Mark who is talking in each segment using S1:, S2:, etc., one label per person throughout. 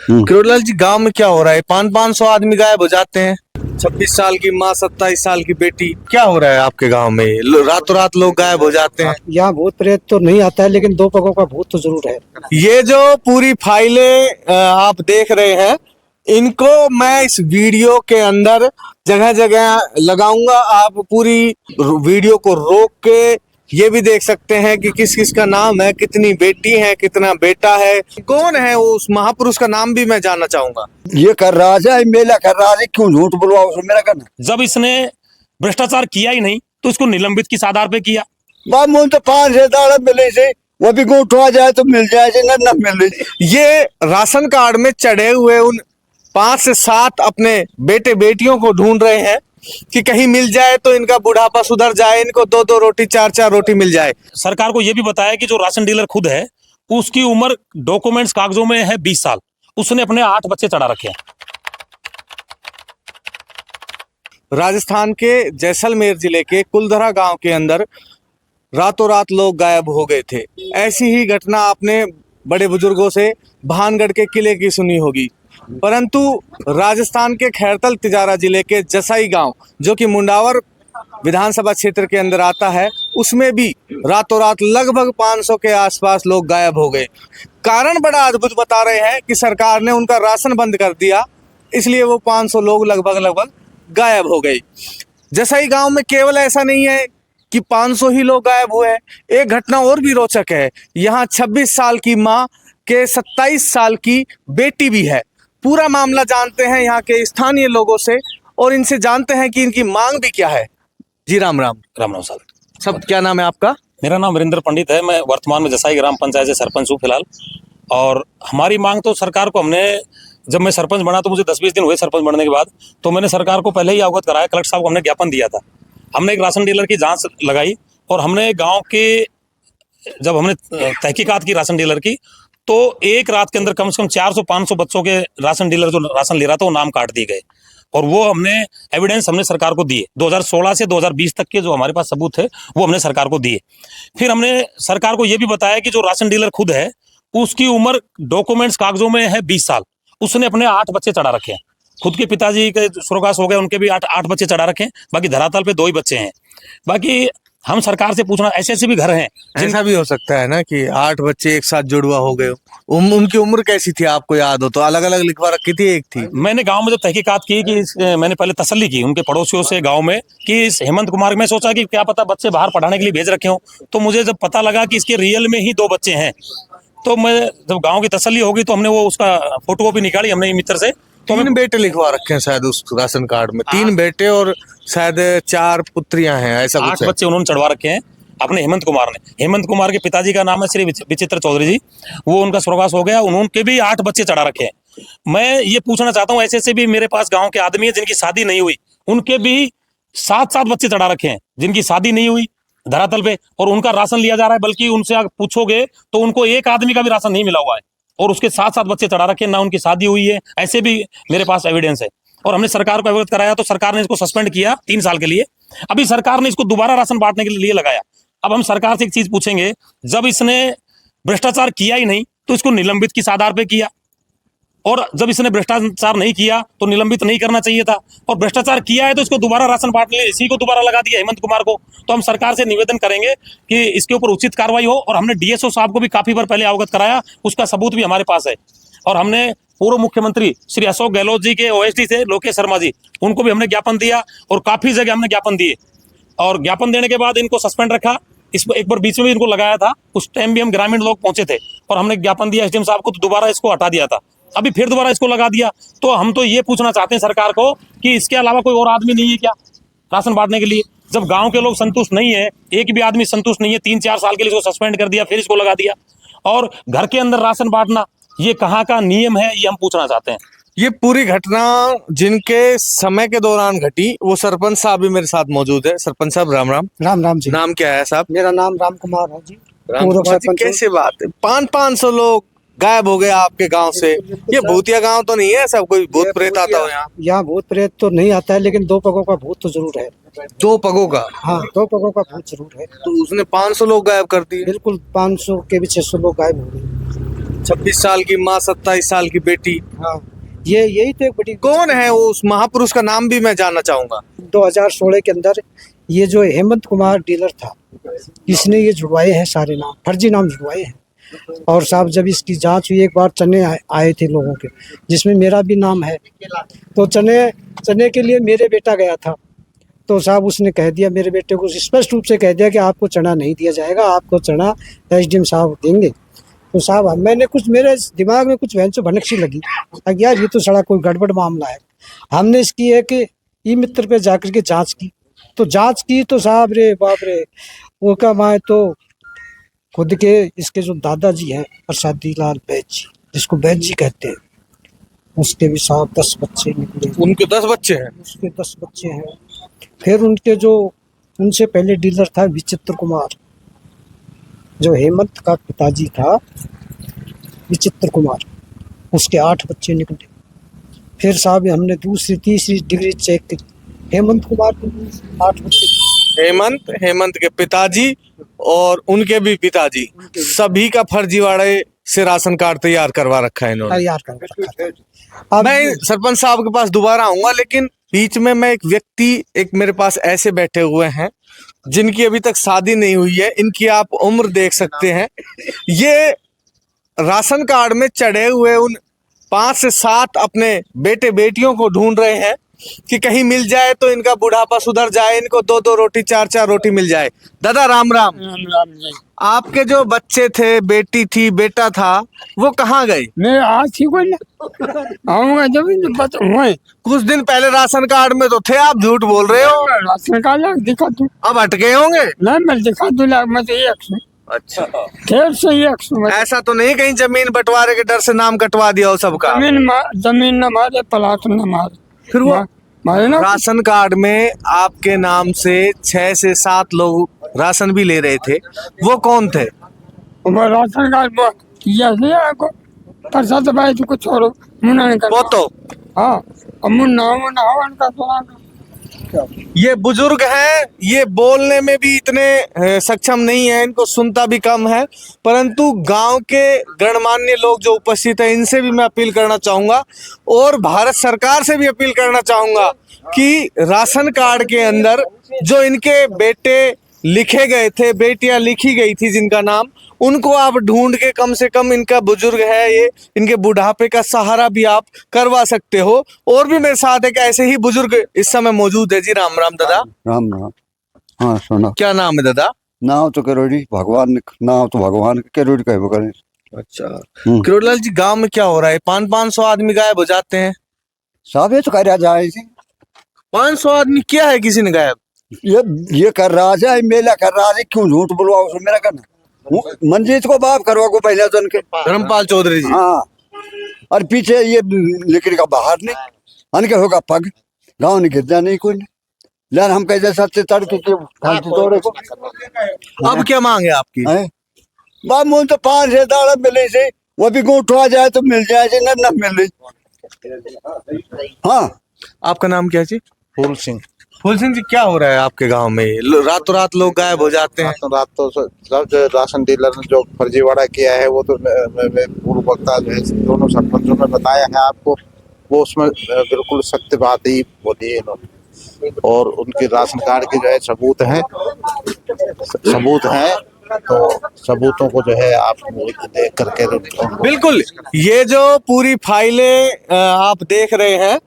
S1: किरोड़लाल जी, गांव में क्या हो रहा है? 500 आदमी गायब हो जाते हैं। 26 साल की माँ, 27 साल की बेटी, क्या हो रहा है आपके गांव में? रातों रात लोग गायब हो जाते हैं।
S2: यहाँ भूत प्रेत तो नहीं आता है, लेकिन दो पगों का भूत तो जरूर है।
S1: ये जो पूरी फाइलें आप देख रहे हैं, इनको मैं इस वीडियो के अंदर जगह जगह लगाऊंगा। आप पूरी वीडियो को रोक के ये भी देख सकते हैं कि किस किस का नाम है, कितनी बेटी है, कितना बेटा है, कौन है वो उस महापुरुष का नाम भी मैं जानना चाहूंगा।
S3: ये कर रहा है, मेला कर रहा है, क्यों झूठ बुलवाओ उसमें मेरा करना।
S4: जब इसने भ्रष्टाचार किया ही नहीं तो इसको निलंबित किस आधार पे किया?
S3: बाप मुझे तो 5 दाड़ा मिले से, वो भी को उठवा जाए तो मिल जाए, न मिल।
S1: ये राशन कार्ड में चढ़े हुए उन 5 से 7 अपने बेटे बेटियों को ढूंढ रहे हैं कि कहीं मिल जाए तो इनका बुढ़ापा सुधर जाए, इनको 2-2 रोटी 4-4 रोटी मिल जाए।
S4: सरकार को यह भी बताया कि जो राशन डीलर खुद है उसकी उम्र डॉक्यूमेंट्स कागजों में है 20 साल, उसने अपने 8 बच्चे चढ़ा रखे हैं।
S1: राजस्थान के जैसलमेर जिले के कुलधरा गांव के अंदर रातों रात लोग गायब हो गए थे। ऐसी ही घटना आपने बड़े बुजुर्गों से भानगढ़ के किले की सुनी होगी, परंतु राजस्थान के खैरतल तिजारा जिले के जसाई गांव, जो कि मुंडावर विधानसभा क्षेत्र के अंदर आता है, उसमें भी रातों रात लगभग 500 के आसपास लोग गायब हो गए। कारण बड़ा अद्भुत बता रहे हैं कि सरकार ने उनका राशन बंद कर दिया, इसलिए वो 500 लोग लगभग गायब हो गए। जसाई गांव में केवल ऐसा नहीं है कि 500 ही लोग गायब हुए, एक घटना और भी रोचक है। यहाँ 26 साल की माँ के 27 साल की बेटी भी है। पूरा मामला जानते हैं यहाँ के स्थानीय लोगों से और इनसे जानते हैं कि इनकी मांग भी क्या है। जी राम राम।
S4: राम राम साहब।
S1: सब क्या नाम है आपका?
S4: मेरा नाम वीरेंद्र पंडित है। मैं वर्तमान में जसाई ग्राम पंचायत से सरपंच हूँ फिलहाल। और हमारी मांग तो सरकार को, हमने जब मैं सरपंच बना तो मुझे 10-20 दिन हुए सरपंच बनने के बाद, तो मैंने सरकार को पहले ही अवगत कराया। कलेक्टर साहब को हमने ज्ञापन दिया था। हमने एक राशन डीलर की जांच लगाई और हमने गांव के, जब हमने तहकीकात की राशन डीलर की, तो एक रात के अंदर कम से कम 400-500 बच्चों के राशन डीलर जो राशन ले रहा था वो नाम काट दिए गए। और वो हमने एविडेंस हमने सरकार को दिए। 2016 से 2020 तक के जो हमारे पास सबूत थे वो हमने सरकार को दिए। फिर हमने सरकार को ये भी बताया कि जो राशन डीलर खुद है उसकी उम्र डॉक्यूमेंट्स कागजों में है 20 साल, उसने अपने 8 बच्चे चढ़ा रखे हैं। खुद के पिताजी के स्वर्गवास हो गए, उनके भी 8 बच्चे चढ़ा रखे हैं। बाकी धरातल पे 2 ही बच्चे हैं। बाकी हम सरकार से पूछना, ऐसे भी घर हैं।
S1: ऐसा भी हो सकता है ना कि 8 बच्चे एक साथ जुड़वा हो गए। उनकी उम्र कैसी थी आपको याद हो तो? अलग अलग लिखवा रखी थी, एक थी?
S4: मैंने गांव में जब तहकीकात की कि मैंने पहले तसल्ली की उनके पड़ोसियों से गांव में कि इस हेमंत कुमार, मैं सोचा कि क्या पता बच्चे बाहर पढ़ाने के लिए भेज रखे हो, तो मुझे जब पता लगा कि इसके रियल में ही 2 बच्चे हैं, तो मैं जब गाँव की तसल्ली होगी तो हमने वो उसका फोटो भी निकाली हमने मित्र से। तो
S1: 3 बेटे लिखवा रखे हैं शायद उस राशन कार्ड में। 3 बेटे और शायद 4 पुत्रियां हैं, ऐसा कुछ
S4: 8
S1: है।
S4: बच्चे उन्होंने चढ़वा रखे हैं अपने हेमंत कुमार ने। हेमंत कुमार के पिताजी का नाम है श्री विचित्र चौधरी जी, वो उनका स्वर्गवास हो गया। उनके भी 8 बच्चे चढ़ा रखे हैं। मैं ये पूछना चाहता हूँ, ऐसे भी मेरे पास गांव के आदमी है जिनकी शादी नहीं हुई, उनके भी 7-7 बच्चे चढ़ा रखे हैं जिनकी शादी नहीं हुई धरातल पे, और उनका राशन लिया जा रहा है। बल्कि उनसे अगर पूछोगे तो उनको एक आदमी का भी राशन नहीं मिला हुआ है, और उसके 7-7 बच्चे चढ़ा रखे हैं, ना उनकी शादी हुई है। ऐसे भी मेरे पास एविडेंस है। और हमने सरकार को अवगत कराया तो सरकार ने इसको सस्पेंड किया 3 साल के लिए। अभी सरकार ने इसको दोबारा राशन बांटने के लिए लगाया। अब हम सरकार से एक चीज पूछेंगे, जब इसने भ्रष्टाचार किया ही नहीं तो इसको निलंबित किस आधार पे किया? और जब इसने भ्रष्टाचार नहीं किया तो निलंबित नहीं करना चाहिए था, और भ्रष्टाचार किया है तो इसको दोबारा राशन बांटने, इसी को दोबारा लगा दिया हेमंत कुमार को। तो हम सरकार से निवेदन करेंगे कि इसके ऊपर उचित कार्रवाई हो। और हमने डीएसओ साहब को भी काफी बार पहले अवगत कराया, उसका सबूत भी हमारे पास है। और हमने पूर्व मुख्यमंत्री श्री अशोक गहलोत जी के ओएसडी थे लोकेश शर्मा जी, उनको भी हमने ज्ञापन दिया और काफी जगह हमने ज्ञापन दिए। और ज्ञापन देने के बाद इनको सस्पेंड रखा। इसको एक बार बीच में भी इनको लगाया था, उस टाइम भी हम ग्रामीण लोग पहुंचे थे और हमने ज्ञापन दिया एसडीएम साहब को, तो दोबारा इसको हटा दिया था। अभी फिर दोबारा इसको लगा दिया। तो हम तो ये पूछना चाहते हैं सरकार को कि इसके अलावा कोई और आदमी नहीं है क्या राशन बांटने के लिए? जब गांव के लोग संतुष्ट नहीं है, एक भी आदमी संतुष्ट नहीं है, 3-4 साल के लिए इसको सस्पेंड कर दिया, फिर इसको लगा दिया। और घर के अंदर राशन बांटना ये कहाँ का नियम है, ये हम पूछना चाहते हैं।
S1: ये पूरी घटना जिनके समय के दौरान घटी, वो सरपंच साहब भी मेरे साथ मौजूद है। सरपंच साहब राम राम।
S2: राम राम जी।
S1: नाम क्या है साहब?
S2: मेरा नाम राम कुमार है जी।
S1: राम कुमार जी, कैसे बात है 500 लोग गायब हो गए आपके गांव से? ये भूतिया गांव तो नहीं है सब? कोई भूत प्रेत आता हो यहाँ?
S2: यहाँ भूत प्रेत तो नहीं आता है, लेकिन 2 पगों का भूत तो जरूर है।
S1: 2 पगों का?
S2: हाँ, 2 पगों का भूत जरूर है।
S1: तो उसने 500 लोग गायब कर दिए?
S2: बिल्कुल, 500 के भी 600 लोग गायब हो गए।
S1: 26 साल की माँ, 27 साल की बेटी।
S2: हाँ, ये यही तो एक बड़ी
S1: कौन है वो उस महापुरुष का नाम भी मैं जानना चाहूंगा।
S2: 2016 के अंदर ये जो हेमंत कुमार डीलर था, इसने ये जुड़वाए हैं सारे नाम, फर्जी नाम जुड़वाए हैं। और साहब जब इसकी जांच हुई, एक बार चने आए थे लोगों के, जिसमें मेरा भी नाम है, तो चने के लिए मेरे बेटा गया था, तो साहब उसने कह दिया, मेरे बेटे को स्पष्ट रूप से कह दिया कि आपको चना नहीं दिया जाएगा, आपको चना एसडीएम साहब देंगे। तो साहब मैंने कुछ, मेरे दिमाग में कुछ वहन भनक सी लगी, यार ये तो सड़ा कोई गड़बड़ मामला है। हमने इसकी एक ई मित्र पे जाकर के जांच की, तो साहब रे बाप रे, वो का माए तो खुद के इसके जो दादाजी हैं प्रसादी लाल बैज जी, जिसको बैज जी कहते हैं, उसके भी साहब 10 बच्चे निकले।
S1: उनके 10 बच्चे हैं।
S2: उसके 10 बच्चे हैं। फिर उनके जो उनसे पहले डीलर था विचित्र कुमार, जो हेमंत का पिताजी था विचित्र कुमार, उसके 8 बच्चे निकले। फिर साहब हमने दूसरी तीसरी डिग्री चेक की, हेमंत कुमार के 8 बच्चे।
S1: हेमंत के पिताजी और उनके भी पिताजी, सभी का फर्जीवाड़े से राशन कार्ड तैयार करवा रखा है इन्होंने।
S2: तैयार कर रखा था।
S1: मैं सरपंच साहब के पास दोबारा आऊंगा, लेकिन बीच में मैं एक मेरे पास ऐसे बैठे हुए हैं जिनकी अभी तक शादी नहीं हुई है। इनकी आप उम्र देख सकते हैं। ये राशन कार्ड में चढ़े हुए उन 5 से 7 अपने बेटे बेटियों को ढूंढ रहे हैं कि कहीं मिल जाए तो इनका बुढ़ापा सुधर जाए, इनको 2-2 रोटी 4-4 रोटी मिल जाए। दादा राम राम।
S5: जी।
S1: आपके जो बच्चे थे, बेटी थी, बेटा था, वो कहाँ गए?
S5: मैं आज ही कोई ना आऊंगा जब इन बच हुए।
S1: कुछ दिन पहले राशन कार्ड में तो थे, आप झूठ बोल रहे हो।
S5: राशन कार्ड दिखा दूं?
S1: अब अटके होंगे।
S5: नहीं मैं दिखा दूं, मैं तो 100
S1: अच्छा,
S5: खेर से 100
S1: ऐसा तो नहीं कहीं जमीन बंटवारे के डर से नाम कटवा दिया हो सबका?
S5: जमीन न मारे, प्लाट न मारे,
S1: फिर वो
S5: मारे ना।
S1: राशन कार्ड में आपके नाम से 6 से 7 लोग राशन भी ले रहे थे, वो कौन थे?
S5: वो राशन कार्ड ये आपको प्रसाद भाई तो कुछ और मुन्ना नहीं
S1: वो
S5: कर।
S1: तो
S5: हाँ, मुन्ना उनका थोड़ा।
S1: ये बुजुर्ग हैं, ये बोलने में भी इतने सक्षम नहीं है, इनको सुनता भी कम है, परंतु गांव के गणमान्य लोग जो उपस्थित हैं, इनसे भी मैं अपील करना चाहूंगा और भारत सरकार से भी अपील करना चाहूंगा कि राशन कार्ड के अंदर जो इनके बेटे लिखे गए थे, बेटियां लिखी गई थी जिनका नाम, उनको आप ढूंढ के कम से कम, इनका बुजुर्ग है ये, इनके बुढ़ापे का सहारा भी आप करवा सकते हो। और भी मेरे साथ एक ऐसे ही बुजुर्ग इस समय मौजूद है जी। राम राम दादा।
S3: राम राम। हाँ सुनो,
S1: क्या नाम है दादा?
S3: नाम तो करोड़ी भगवान, नाम तो भगवान के करोड़ी कहे करे।
S1: अच्छा, किरोड़लाल जी, गांव में क्या हो रहा है? 500-500 आदमी गायब हो जाते हैं।
S3: साहब ये तो कर जाए,
S1: 500 आदमी क्या है किसी ने गायब?
S3: ये कर रहा है, मेला कर रहा है, क्यों झूठ बुलवाओ उसमें? मेरा करना मंजीत को बाप करवा को पहले तो उनके
S1: धर्मपाल चौधरी जी।
S3: हाँ, और पीछे ये लिकड़ी का बाहर नहीं अनके होगा पग, गाँव नहीं गिरजा नहीं कोई नहीं, लेकिन हम कैसे सच्चे तड़के के तोड़े को।
S1: अब क्या मांग है आपकी?
S3: बाप मुझे तो 5 से दाड़ा मिले से, वो भी गोठवा जाए तो मिल जाए, न मिले। हाँ,
S1: आपका नाम क्या है जी?
S6: फूल सिंह।
S1: फूल सिंह जी, क्या हो रहा है आपके गांव में? रातों रात लोग गायब हो जाते हैं।
S6: रात तो सब जो राशन डीलर ने जो फर्जीवाड़ा किया है, वो तो पूर्व वक्ता जो है दोनों सरपंचों ने बताया है आपको, वो उसमें बिल्कुल सत्य बात ही बोली है इन्होंने। और उनके राशन कार्ड के जो है सबूत हैं, तो सबूतों को जो है आप देख करके
S1: बिल्कुल, ये जो पूरी फाइलें आप देख रहे हैं,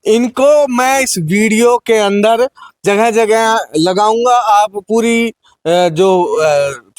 S1: इनको मैं इस वीडियो के अंदर जगह जगह लगाऊंगा। आप पूरी जो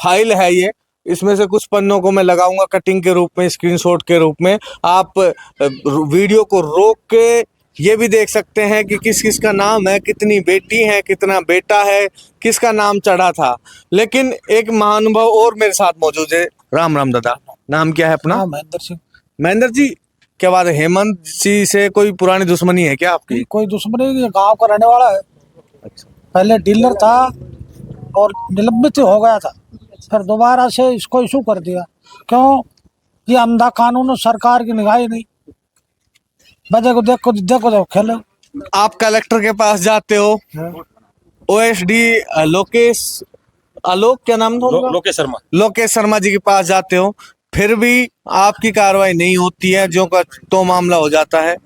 S1: फाइल है ये, इसमें से कुछ पन्नों को मैं लगाऊंगा कटिंग के रूप में, स्क्रीनशॉट के रूप में। आप वीडियो को रोक के ये भी देख सकते हैं कि किस किस का नाम है, कितनी बेटी है, कितना बेटा है, किसका नाम चढ़ा था। लेकिन एक महानुभव और मेरे साथ मौजूद है। राम राम दादा। नाम क्या है अपना?
S2: महेंद्र सिंह।
S1: महेंद्र जी, क्या बात है, हेमंत जी से कोई पुरानी दुश्मनी है क्या आपकी?
S2: कोई दुश्मनी नहीं, गांव का रहने वाला है।
S1: अच्छा,
S2: पहले डीलर था और निलंबित हो गया था, फिर दोबारा से इसको इशू कर दिया। क्यों? ये अंधा कानून, सरकार की निगाह नहीं। बजे को देखो खेलो।
S1: आप कलेक्टर के पास जाते हो, ओएसडी लोकेश, आलोक क्या नाम था उनका?
S4: लोकेश शर्मा।
S1: लोकेश शर्मा जी के पास जाते हो, फिर भी आपकी कार्रवाई नहीं होती है, जो का तो मामला हो जाता है।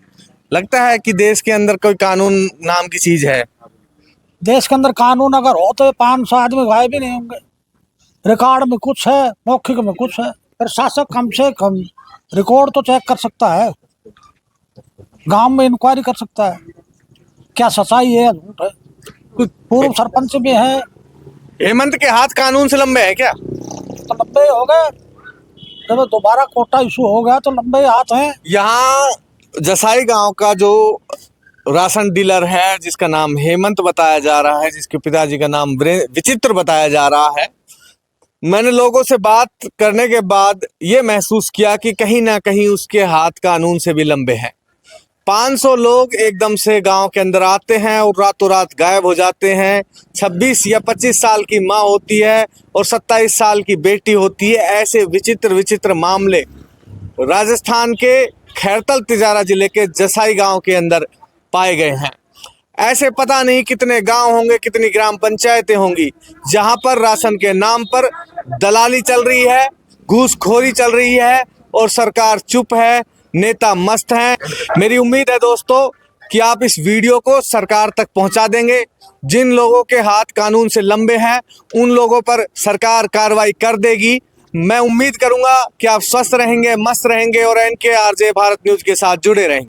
S1: लगता है कि देश के अंदर कोई कानून नाम की चीज है।
S7: देश के अंदर कानून अगर हो तो 500 आदमी गायब ही नहीं होंगे। रिकॉर्ड में कुछ है, मौखिक में कुछ है। पर शासक कम से कम रिकॉर्ड तो चेक कर सकता है, गांव में इंक्वायरी कर सकता है, क्या सच्चाई है या झूठ है।
S1: कुछ
S7: पूर्व सरपंच भी है
S1: हेमंत के हाथ कानून से लंबे हैं क्या?
S7: तो लंबे हो गए, जब दोबारा कोटा इशू हो गया तो लंबे हाथ हैं।
S1: यहाँ जसाई गांव का जो राशन डीलर है, जिसका नाम हेमंत बताया जा रहा है, जिसके पिताजी का नाम विचित्र बताया जा रहा है, मैंने लोगों से बात करने के बाद ये महसूस किया कि कहीं ना कहीं उसके हाथ कानून से भी लंबे हैं। 500 लोग एकदम से गांव के अंदर आते हैं और रातों रात गायब हो जाते हैं। 26 या 25 साल की माँ होती है और 27 साल की बेटी होती है। ऐसे विचित्र विचित्र मामले राजस्थान के खैरतल तिजारा जिले के जसाई गांव के अंदर पाए गए हैं। ऐसे पता नहीं कितने गांव होंगे, कितनी ग्राम पंचायतें होंगी जहां पर राशन के नाम पर दलाली चल रही है, घूसखोरी चल रही है और सरकार चुप है, नेता मस्त हैं। मेरी उम्मीद है दोस्तों कि आप इस वीडियो को सरकार तक पहुंचा देंगे। जिन लोगों के हाथ कानून से लंबे हैं उन लोगों पर सरकार कार्रवाई कर देगी। मैं उम्मीद करूंगा कि आप स्वस्थ रहेंगे, मस्त रहेंगे और NKRJ भारत न्यूज के साथ जुड़े रहेंगे।